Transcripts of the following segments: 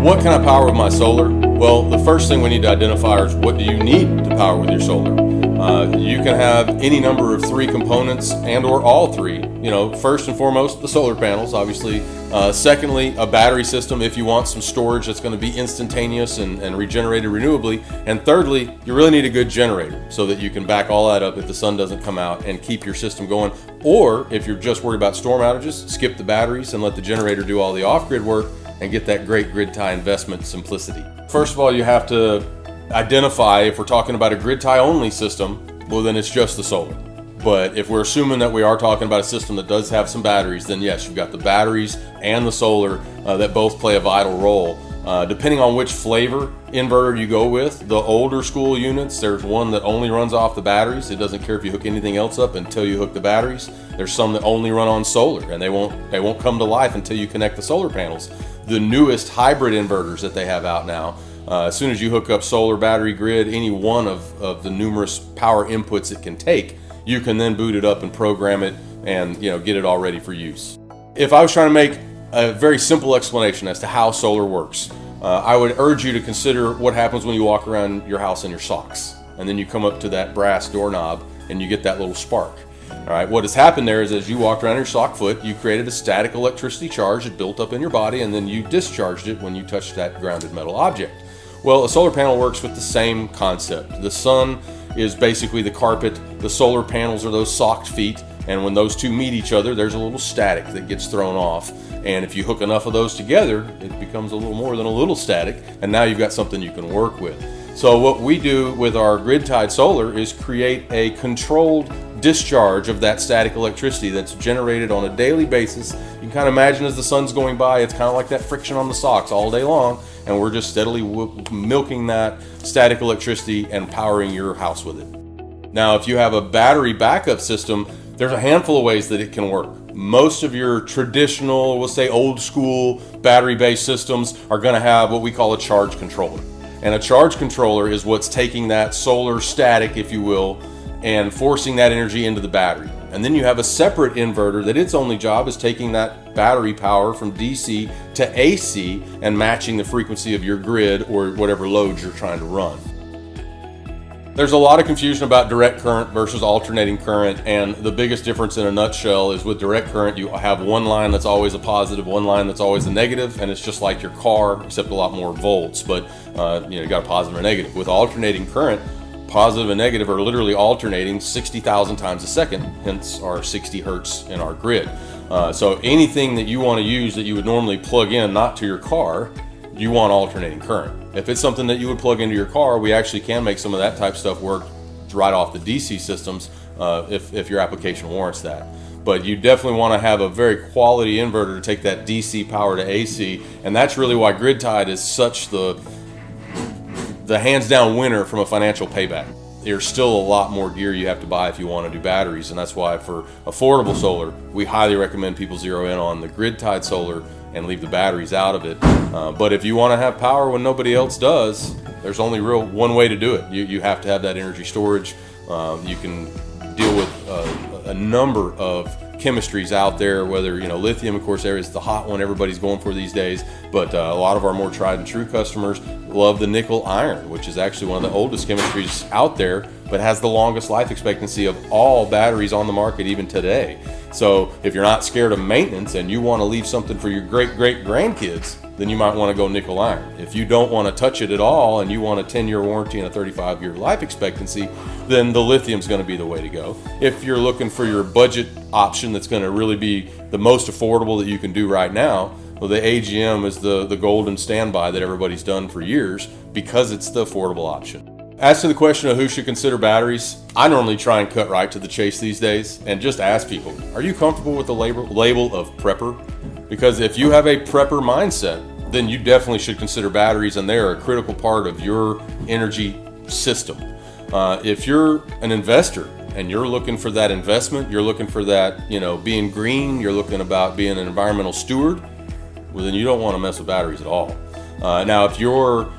What can I power with my solar? Well, the first thing we need to identify is what do you need to power with your solar? You can have any number of 3 components and or all 3. First and foremost, the solar panels, obviously. Secondly, a battery system if you want some storage that's going to be instantaneous and regenerated renewably. And thirdly, you really need a good generator so that you can back all that up if the sun doesn't come out and keep your system going. Or if you're just worried about storm outages, skip the batteries and let the generator do all the off-grid work and get that great grid tie investment simplicity. First of all, you have to identify if we're talking about a grid tie only system, well then it's just the solar. But if we're assuming that we are talking about a system that does have some batteries, then yes, you've got the batteries and the solar that both play a vital role. Depending on which flavor inverter you go with, the older school units, there's one that only runs off the batteries. It doesn't care if you hook anything else up until you hook the batteries. There's some that only run on solar and they won't come to life until you connect the solar panels. The newest hybrid inverters that they have out now, as soon as you hook up solar, battery, grid, any one of the numerous power inputs it can take, you can then boot it up and program it and get it all ready for use. If I was trying to make a very simple explanation as to how solar works, I would urge you to consider what happens when you walk around your house in your socks and then you come up to that brass doorknob and you get that little spark. All right, what has happened there is as you walked around your sock foot, you created a static electricity charge that built up in your body and then you discharged it when you touched that grounded metal object. Well, a solar panel works with the same concept. The sun is basically the carpet, the solar panels are those socked feet, and when those two meet each other, there's a little static that gets thrown off. And if you hook enough of those together, it becomes a little more than a little static, and now you've got something you can work with. So what we do with our grid-tied solar is create a controlled discharge of that static electricity that's generated on a daily basis. You can kind of imagine as the sun's going by, it's kind of like that friction on the socks all day long, and we're just steadily milking that static electricity and powering your house with it. Now, if you have a battery backup system, there's a handful of ways that it can work. Most of your traditional, we'll say old school battery-based systems are going to have what we call a charge controller. And a charge controller is what's taking that solar static, if you will, and forcing that energy into the battery. And then you have a separate inverter that its only job is taking that battery power from DC to AC and matching the frequency of your grid or whatever loads you're trying to run. There's a lot of confusion about direct current versus alternating current, and the biggest difference in a nutshell is with direct current you have one line that's always a positive, one line that's always a negative, and it's just like your car except a lot more volts, but you got a positive or negative. With alternating current, positive and negative are literally alternating 60,000 times a second, hence our 60 hertz in our grid. So anything that you want to use that you would normally plug in, not to your car, you want alternating current. If it's something that you would plug into your car, we actually can make some of that type stuff work right off the DC systems if your application warrants that. But you definitely want to have a very quality inverter to take that DC power to AC, and that's really why grid tied is such the hands down winner from a financial payback. There's still a lot more gear you have to buy if you want to do batteries, and that's why for affordable solar, we highly recommend people zero in on the grid tied solar and leave the batteries out of it. But if you want to have power when nobody else does, there's only one way to do it. You have to have that energy storage. You can deal with a number of chemistries out there, whether lithium, of course, there is the hot one everybody's going for these days, but a lot of our more tried and true customers love the nickel iron, which is actually one of the oldest chemistries out there, but has the longest life expectancy of all batteries on the market even today. So if you're not scared of maintenance and you want to leave something for your great grandkids, then you might want to go nickel iron. If you don't want to touch it at all and you want a 10-year warranty and a 35-year life expectancy, then the lithium's going to be the way to go. If you're looking for your budget option that's going to really be the most affordable that you can do right now, well, the AGM is the golden standby that everybody's done for years because it's the affordable option. As to the question of who should consider batteries, I normally try and cut right to the chase these days and just ask people, are you comfortable with the label of prepper? Because if you have a prepper mindset, then you definitely should consider batteries, and they're a critical part of your energy system. If you're an investor and you're looking for that investment, you're looking for that, being green, you're looking about being an environmental steward, well, then you don't want to mess with batteries at all. Now, if your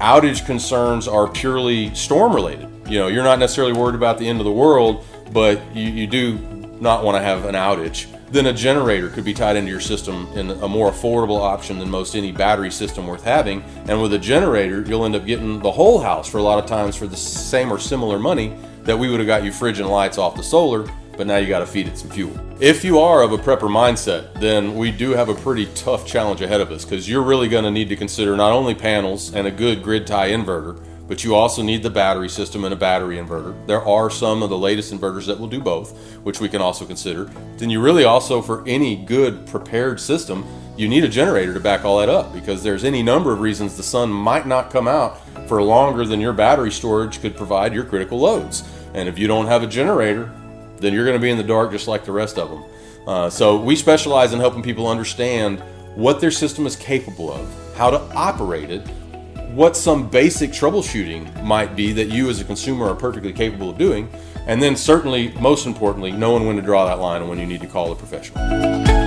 outage concerns are purely storm related, you're not necessarily worried about the end of the world, but you do not want to have an outage. then a generator could be tied into your system in a more affordable option than most any battery system worth having. And with a generator, you'll end up getting the whole house for a lot of times for the same or similar money that we would have got you fridge and lights off the solar, but now you got to feed it some fuel. If you are of a prepper mindset, then we do have a pretty tough challenge ahead of us, because you're really going to need to consider not only panels and a good grid tie inverter, but you also need the battery system and a battery inverter. There are some of the latest inverters that will do both, which we can also consider. Then you really also, for any good prepared system, you need a generator to back all that up, because there's any number of reasons the sun might not come out for longer than your battery storage could provide your critical loads. And if you don't have a generator, then you're going to be in the dark just like the rest of them. So we specialize in helping people understand what their system is capable of, how to operate it, what some basic troubleshooting might be that you as a consumer are perfectly capable of doing, and then certainly, most importantly, knowing when to draw that line and when you need to call a professional.